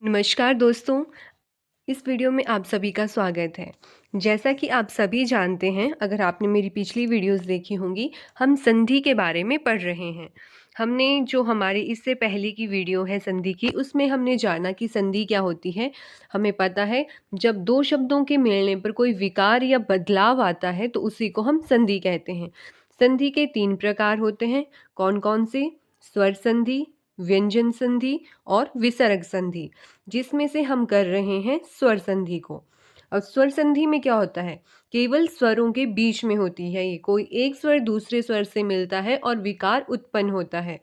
नमस्कार दोस्तों, इस वीडियो में आप सभी का स्वागत है। जैसा कि आप सभी जानते हैं, अगर आपने मेरी पिछली वीडियोस देखी होंगी, हम संधि के बारे में पढ़ रहे हैं। हमने जो हमारी इससे पहले की वीडियो है संधि की, उसमें हमने जाना कि संधि क्या होती है। हमें पता है जब दो शब्दों के मिलने पर कोई विकार या बदलाव आता है तो उसी को हम संधि कहते हैं। संधि के 3 प्रकार होते हैं। कौन कौन से? स्वर संधि, व्यंजन संधि और विसर्ग संधि, जिसमें से हम कर रहे हैं स्वर संधि को। अब स्वर संधि में क्या होता है? केवल स्वरों के बीच में होती है ये, कोई एक स्वर दूसरे स्वर से मिलता है और विकार उत्पन्न होता है।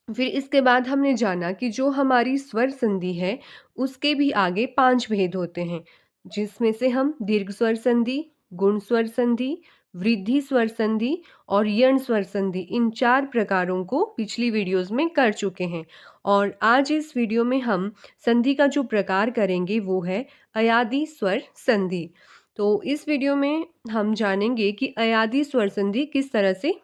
फिर इसके बाद हमने जाना कि जो हमारी स्वर संधि है उसके भी आगे 5 भेद होते हैं, जिसमें से हम दीर्घ स्वर संधि, गुण स्वर संधि, वृद्धि स्वर संधि और यण स्वर संधि, इन 4 प्रकारों को पिछली वीडियोस में कर चुके हैं। और आज इस वीडियो में हम संधि का जो प्रकार करेंगे वो है अयादि स्वर संधि। तो इस वीडियो में हम जानेंगे कि अयादि स्वर संधि किस तरह से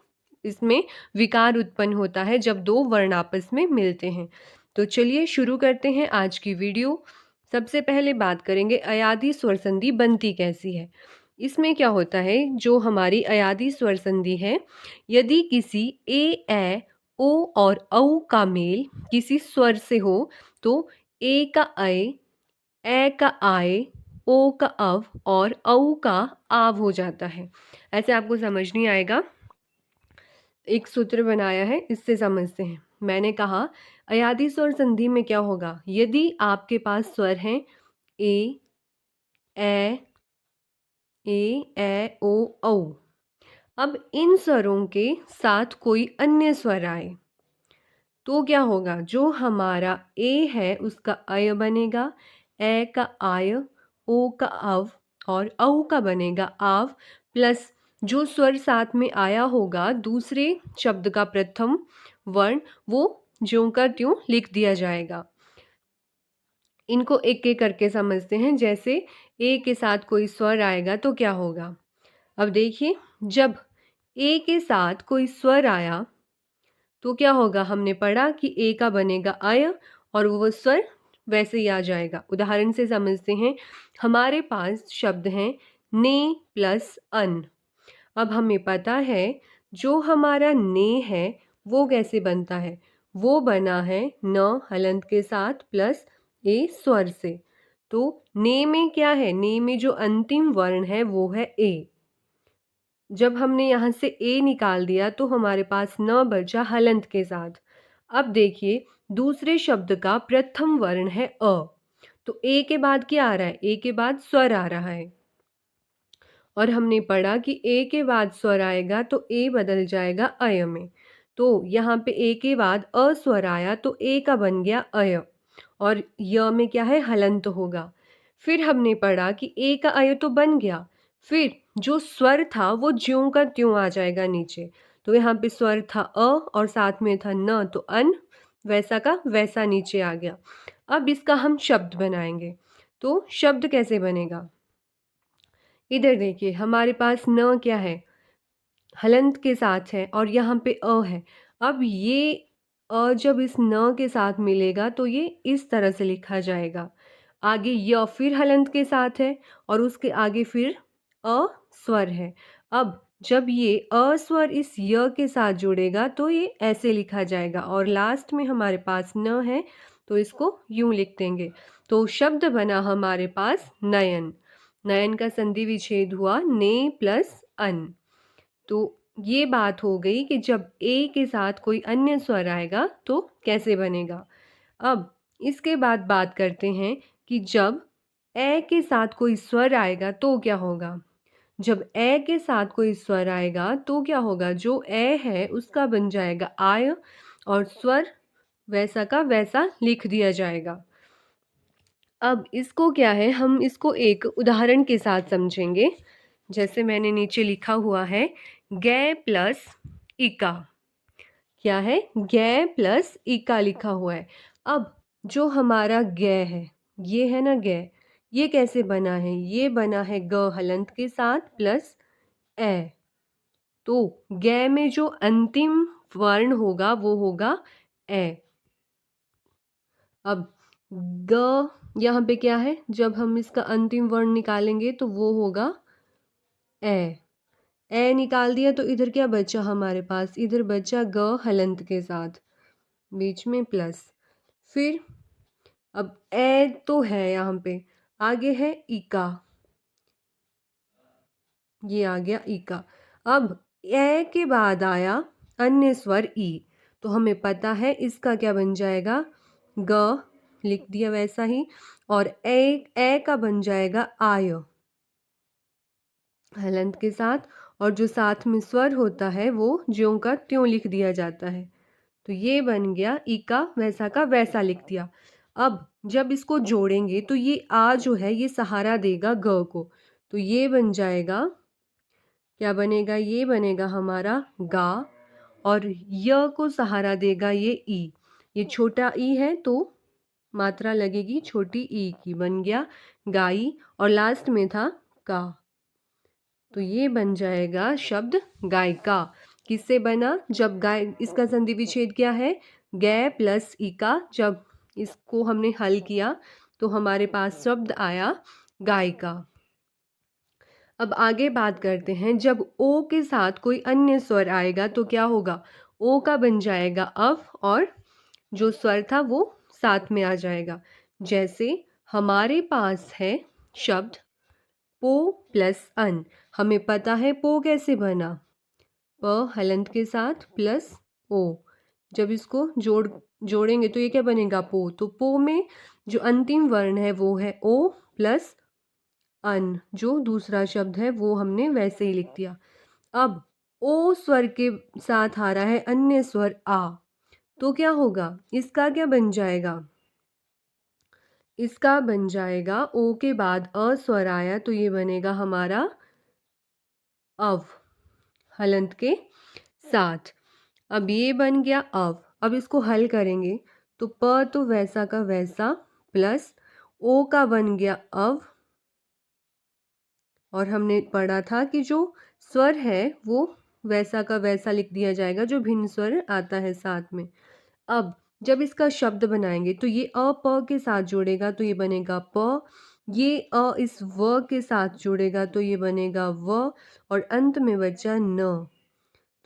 इसमें विकार उत्पन्न होता है जब दो वर्ण आपस में मिलते हैं। तो चलिए शुरू करते हैं आज की वीडियो। सबसे पहले बात करेंगे अयादि स्वर संधि बनती कैसी है। इसमें क्या होता है, जो हमारी अयादि स्वर संधि है, यदि किसी ए ओ और औ का मेल किसी स्वर से हो तो ए का ए का आए, ओ का अव और औ का आव हो जाता है। ऐसे आपको समझ नहीं आएगा, एक सूत्र बनाया है, इससे समझते हैं। मैंने कहा अयादि स्वर संधि में क्या होगा, यदि आपके पास स्वर हैं ए ओ औ, अब इन स्वरों के साथ कोई अन्य स्वर आए तो क्या होगा, जो हमारा ए है उसका अय बनेगा, ए का आय, ओ का अव और औ का बनेगा आव, प्लस जो स्वर साथ में आया होगा दूसरे शब्द का प्रथम वर्ण, वो ज्यों का त्यों लिख दिया जाएगा। इनको एक एक करके समझते हैं। जैसे ए के साथ कोई स्वर आएगा तो क्या होगा। अब देखिए, जब ए के साथ कोई स्वर आया तो क्या होगा, हमने पढ़ा कि ए का बनेगा अय और वो स्वर वैसे ही आ जाएगा। उदाहरण से समझते हैं। हमारे पास शब्द हैं ने प्लस अन। अब हमें पता है जो हमारा ने है वो कैसे बनता है, वो बना है न हलंत के साथ प्लस ए स्वर से। तो ने में क्या है, ने में जो अंतिम वर्ण है वो है ए। जब हमने यहाँ से ए निकाल दिया तो हमारे पास न बचा हलंत के साथ। अब देखिए, दूसरे शब्द का प्रथम वर्ण है अ, तो ए के बाद क्या आ रहा है, ए के बाद स्वर आ रहा है। और हमने पढ़ा कि ए के बाद स्वर आएगा तो ए बदल जाएगा अय में। तो यहाँ पे ए के बाद अ स्वर आया तो ए का बन गया अय और य में क्या है, हलंत होगा। फिर हमने पढ़ा कि ए का अय तो बन गया, फिर जो स्वर था वो ज्यों का त्यों आ जाएगा नीचे। तो यहाँ पे स्वर था अ और साथ में था न, तो अन वैसा का वैसा नीचे आ गया। अब इसका हम शब्द बनाएंगे। तो शब्द कैसे बनेगा, इधर देखिए, हमारे पास न क्या है, हलंत के साथ है और यहाँ पे अ है। अब ये अ जब इस न के साथ मिलेगा तो ये इस तरह से लिखा जाएगा। आगे य फिर हलंत के साथ है और उसके आगे फिर अ स्वर है। अब जब ये अ स्वर इस य के साथ जुड़ेगा तो ये ऐसे लिखा जाएगा और लास्ट में हमारे पास न है तो इसको यूं लिख देंगे। तो शब्द बना हमारे पास नयन। नयन का संधि विच्छेद हुआ ने प्लस अन। तो ये बात हो गई कि जब ए के साथ कोई अन्य स्वर आएगा तो कैसे बनेगा। अब इसके बाद बात करते हैं कि जब ए के साथ कोई स्वर आएगा तो क्या होगा। जब ए के साथ कोई स्वर आएगा तो क्या होगा, जो ए है उसका बन जाएगा आय और स्वर वैसा का वैसा लिख दिया जाएगा। अब इसको क्या है, हम इसको एक उदाहरण के साथ समझेंगे। जैसे मैंने नीचे लिखा हुआ है गे प्लस इका। क्या है, गे प्लस इका लिखा हुआ है। अब जो हमारा गे है, ये है ना गे, ये कैसे बना है, ये बना है ग हलंत के साथ प्लस ए। तो गे में जो अंतिम वर्ण होगा वो होगा ए। अब ग यहाँ पे क्या है, जब हम इसका अंतिम वर्ण निकालेंगे तो वो होगा ए निकाल दिया तो इधर क्या बचा हमारे पास, इधर बचा ग हलंत के साथ, बीच में प्लस। फिर अब ए तो है यहाँ पे, आगे है इका, ये आ गया इका। अब ए के बाद आया अन्य स्वर ई, तो हमें पता है इसका क्या बन जाएगा, ग लिख दिया वैसा ही, और ए का बन जाएगा आय हलंत के साथ, और जो साथ में स्वर होता है वो ज्यों का त्यों लिख दिया जाता है। तो ये बन गया ई का वैसा लिख दिया। अब जब इसको जोड़ेंगे तो ये आ जो है ये सहारा देगा ग को, तो ये बन जाएगा, क्या बनेगा, ये बनेगा हमारा गा, और य को सहारा देगा ये ई, ये छोटा ई है तो मात्रा लगेगी छोटी ई की, बन गया गाई, और लास्ट में था का, तो ये बन जाएगा शब्द गायिका। किससे बना, जब गाय, इसका संधि विच्छेद क्या है, गे प्लस इका, जब इसको हमने हल किया तो हमारे पास शब्द आया गायिका। अब आगे बात करते हैं, जब ओ के साथ कोई अन्य स्वर आएगा तो क्या होगा, ओ का बन जाएगा अव, और जो स्वर था वो साथ में आ जाएगा। जैसे हमारे पास है शब्द पो प्लस अन, हमें पता है पो कैसे बना, प हलंत के साथ प्लस ओ, जब इसको जोड़ेंगे तो ये क्या बनेगा, पो, तो पो में जो अंतिम वर्ण है वो है ओ प्लस अन, जो दूसरा शब्द है वो हमने वैसे ही लिख दिया। अब ओ स्वर के साथ आ रहा है अन्य स्वर आ, तो क्या होगा, इसका क्या बन जाएगा, इसका बन जाएगा ओ के बाद अ स्वर आया तो ये बनेगा हमारा अव हलंत के साथ। अब ये बन गया अव, अब इसको हल करेंगे तो प तो वैसा का वैसा प्लस ओ का बन गया अव, और हमने पढ़ा था कि जो स्वर है वो वैसा का वैसा लिख दिया जाएगा जो भिन्न स्वर आता है साथ में। अब जब इसका शब्द बनाएंगे तो ये अ प के साथ जुड़ेगा तो ये बनेगा प, ये अ इस व के साथ जुड़ेगा तो ये बनेगा व, और अंत में बचा न,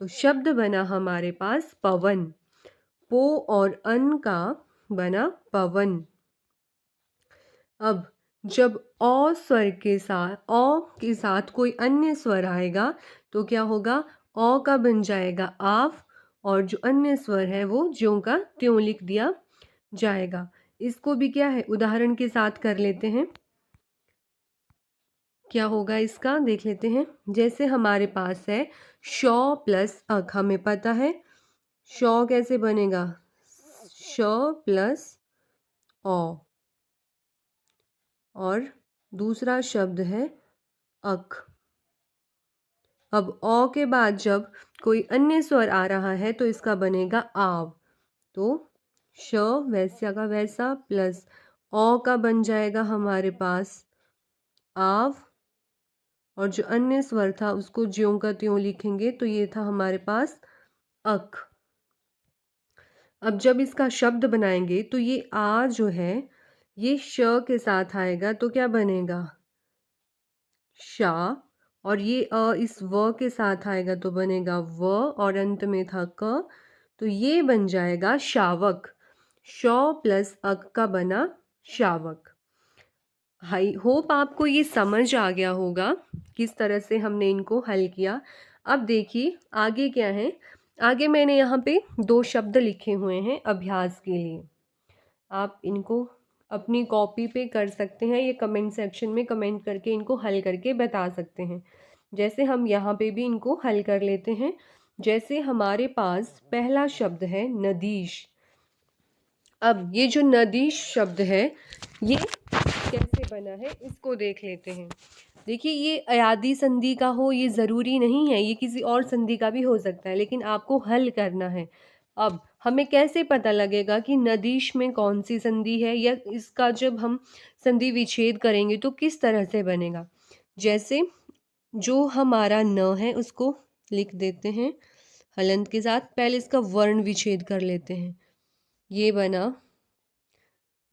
तो शब्द बना हमारे पास पवन। पो और अन का बना पवन। अब जब औ स्वर के साथ, औ के साथ कोई अन्य स्वर आएगा तो क्या होगा, औ का बन जाएगा आव, और जो अन्य स्वर है वो ज्यों का त्यों लिख दिया जाएगा। इसको भी क्या है उदाहरण के साथ कर लेते हैं, क्या होगा इसका देख लेते हैं। जैसे हमारे पास है शौ प्लस अक, हमें पता है शौ कैसे बनेगा, श प्लस औ, और दूसरा शब्द है अक। अब औ के बाद जब कोई अन्य स्वर आ रहा है तो इसका बनेगा आव, तो श वैसा का वैसा प्लस औ का बन जाएगा हमारे पास आव, और जो अन्य स्वर था उसको ज्यों का त्यों लिखेंगे तो ये था हमारे पास अक। अब जब इसका शब्द बनाएंगे तो ये आ जो है ये श के साथ आएगा तो क्या बनेगा, शा, और ये अ इस व के साथ आएगा तो बनेगा व, और अंत में था क, तो ये बन जाएगा शावक। शौ प्लस अक का बना शावक। आई होप आपको ये समझ आ गया होगा किस तरह से हमने इनको हल किया। अब देखिए आगे क्या है, आगे मैंने यहाँ पे 2 शब्द लिखे हुए हैं अभ्यास के लिए, आप इनको अपनी कॉपी पे कर सकते हैं, ये कमेंट सेक्शन में कमेंट करके इनको हल करके बता सकते हैं। जैसे हम यहाँ पे भी इनको हल कर लेते हैं। जैसे हमारे पास पहला शब्द है नदीश। अब ये जो नदीश शब्द है ये कैसे बना है इसको देख लेते हैं। देखिए ये अयादी संधि का हो ये ज़रूरी नहीं है, ये किसी और संधि का भी हो सकता है, लेकिन आपको हल करना है। अब हमें कैसे पता लगेगा कि नदीश में कौन सी संधि है, या इसका जब हम संधि विच्छेद करेंगे तो किस तरह से बनेगा। जैसे जो हमारा न है उसको लिख देते हैं हलंत के साथ, पहले इसका वर्ण विच्छेद कर लेते हैं। ये बना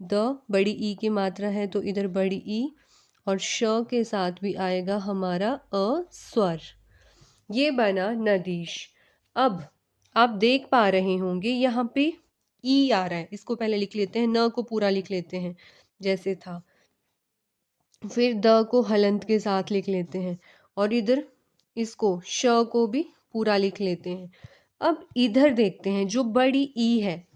द बड़ी ई की मात्रा है तो इधर बड़ी ई और श के साथ भी आएगा हमारा अ स्वर। ये बना नदीश। अब आप देख पा रहे होंगे यहाँ पे ई आ रहा है, इसको पहले लिख लेते हैं, न को पूरा लिख लेते हैं जैसे था, फिर द को हलंत के साथ लिख लेते हैं और इधर इसको श को भी पूरा लिख लेते हैं। अब इधर देखते हैं जो बड़ी ई है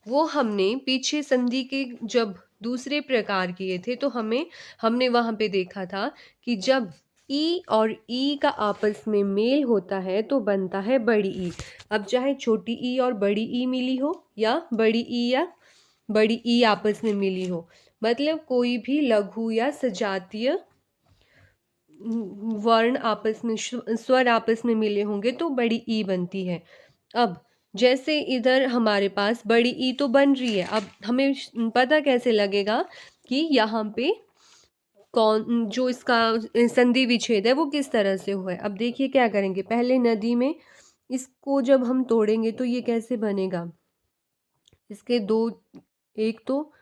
वो हमने पीछे संधि के जब दूसरे प्रकार किए थे तो हमने वहां पे देखा था कि जब ई और ई का आपस में मेल होता है तो बनता है बड़ी ई। अब चाहे छोटी ई और बड़ी ई मिली हो या बड़ी ई या बड़ी ई आपस में मिली हो, मतलब कोई भी लघु या सजातीय वर्ण आपस में स्वर आपस में मिले होंगे तो बड़ी ई बनती है। अब जैसे इधर हमारे पास बड़ी ई तो बन रही है, अब हमें पता कैसे लगेगा कि यहाँ पे कौन जो इसका संधि विच्छेद है वो किस तरह से हुआ है। अब देखिए क्या करेंगे, पहले नदी में इसको जब हम तोड़ेंगे तो ये कैसे बनेगा, इसके दो, एक तो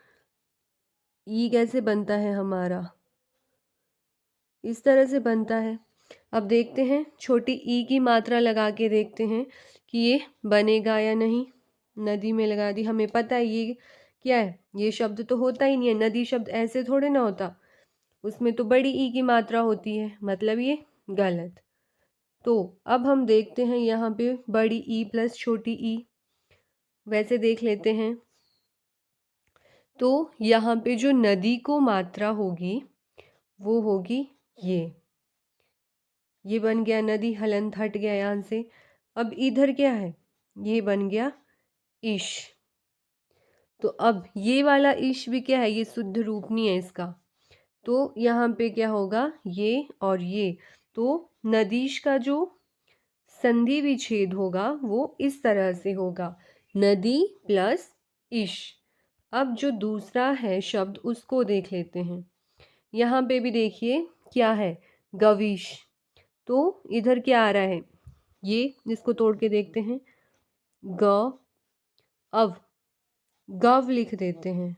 ई कैसे बनता है हमारा, इस तरह से बनता है। अब देखते हैं छोटी ई की मात्रा लगा के देखते हैं कि ये बनेगा या नहीं। नदी में लगा दी, हमें पता है ये क्या है, ये शब्द तो होता ही नहीं है, नदी शब्द ऐसे थोड़े ना होता, उसमें तो बड़ी ई की मात्रा होती है, मतलब ये गलत। तो अब हम देखते हैं यहाँ पे बड़ी ई प्लस छोटी ई, वैसे देख लेते हैं तो यहाँ पे जो नदी को मात्रा होगी वो होगी ये बन गया नदी, हलंत हट गया यहाँ से। अब इधर क्या है, ये बन गया ईश। तो अब ये वाला ईश भी क्या है, ये शुद्ध रूप नहीं है इसका, तो यहाँ पे क्या होगा ये और ये, तो नदीश का जो संधि विच्छेद होगा वो इस तरह से होगा, नदी प्लस ईश। अब जो दूसरा है शब्द उसको देख लेते हैं, यहाँ पे भी देखिए क्या है, गविश। तो इधर क्या आ रहा है, ये इसको तोड़ के देखते हैं, ग अव, गव लिख देते हैं।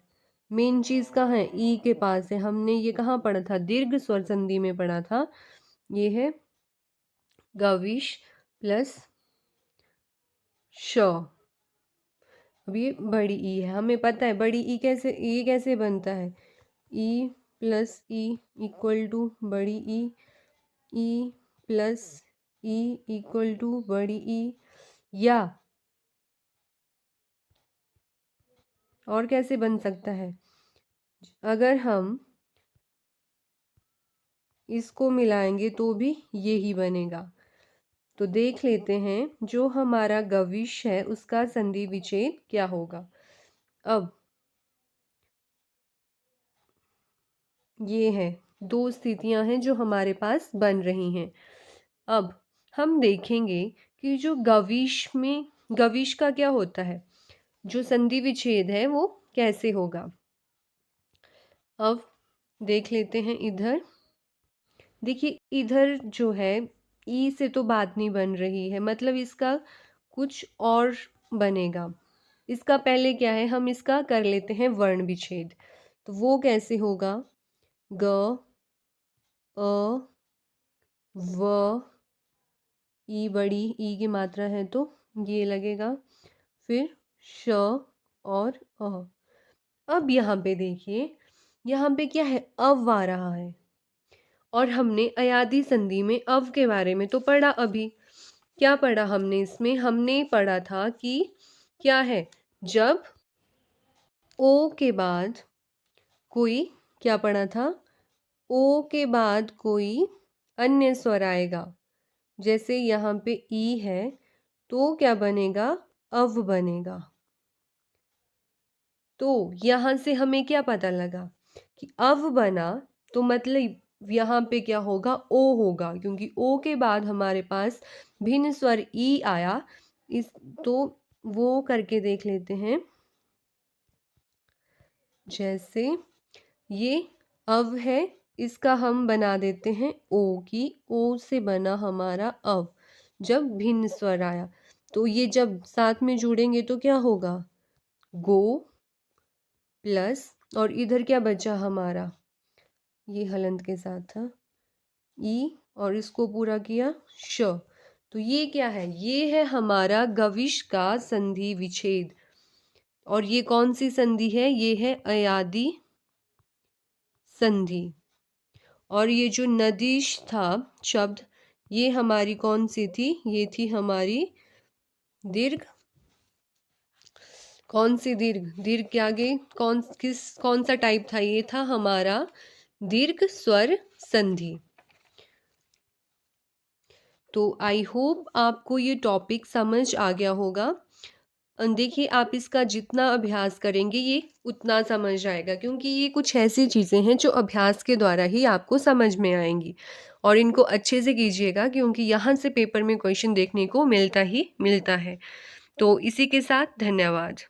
मेन चीज कहाँ है, ई के पास है, हमने ये कहाँ पढ़ा था, दीर्घ स्वर संधि में पढ़ा था, ये है गविश प्लस श। अब ये बड़ी ई है, हमें पता है बड़ी ई कैसे, ये कैसे बनता है, e plus e equal to बड़ी e plus e equal to बड़ी ई, या और कैसे बन सकता है, अगर हम इसको मिलाएंगे तो भी यही बनेगा। तो देख लेते हैं जो हमारा गविश है उसका संधि विच्छेद क्या होगा। अब ये है, दो स्थितियां हैं जो हमारे पास बन रही हैं। अब हम देखेंगे कि जो गविश का क्या होता है, जो संधि विच्छेद है वो कैसे होगा। अब देख लेते हैं इधर, देखिए इधर जो है ई से तो बात नहीं बन रही है, मतलब इसका कुछ और बनेगा। इसका पहले क्या है, हम इसका कर लेते हैं वर्ण विच्छेद, तो वो कैसे होगा, ग अ व, ई बड़ी ई की मात्रा है तो ये लगेगा, फिर श और अ। अब यहाँ पे देखिए, यहाँ पे क्या है, अव आ रहा है, और हमने अयादी संधि में अव के बारे में तो पढ़ा। अभी क्या पढ़ा हमने इसमें, हमने पढ़ा था कि क्या है, जब ओ के बाद कोई, क्या पढ़ा था, ओ के बाद कोई अन्य स्वर आएगा, जैसे यहाँ पे ई है तो क्या बनेगा, अव बनेगा। तो यहाँ से हमें क्या पता लगा कि अव बना, तो मतलब यहाँ पे क्या होगा, ओ होगा, क्योंकि ओ के बाद हमारे पास भिन्न स्वर ई आया। इस तो वो करके देख लेते हैं, जैसे ये अव है, इसका हम बना देते हैं ओ की, ओ से बना हमारा अव, जब भिन्न स्वर आया तो ये जब साथ में जुड़ेंगे तो क्या होगा, गो प्लस और इधर क्या बचा हमारा, ये हलंत के साथ था ई, और इसको पूरा किया श। तो ये क्या है, ये है हमारा गविश का संधि विच्छेद। और ये कौन सी संधि है, ये है अयादि संधि। और ये जो नदीश था शब्द, ये हमारी कौन सी थी, ये थी हमारी दीर्घ। कौन सी दीर्घ, दीर्घ के आगे कौन सा टाइप था, ये था हमारा दीर्घ स्वर संधि। तो आई होप आपको ये टॉपिक समझ आ गया होगा। देखिए, आप इसका जितना अभ्यास करेंगे ये उतना समझ आएगा, क्योंकि ये कुछ ऐसी चीज़ें हैं जो अभ्यास के द्वारा ही आपको समझ में आएंगी। और इनको अच्छे से कीजिएगा, क्योंकि यहाँ से पेपर में क्वेश्चन देखने को मिलता ही मिलता है। तो इसी के साथ धन्यवाद।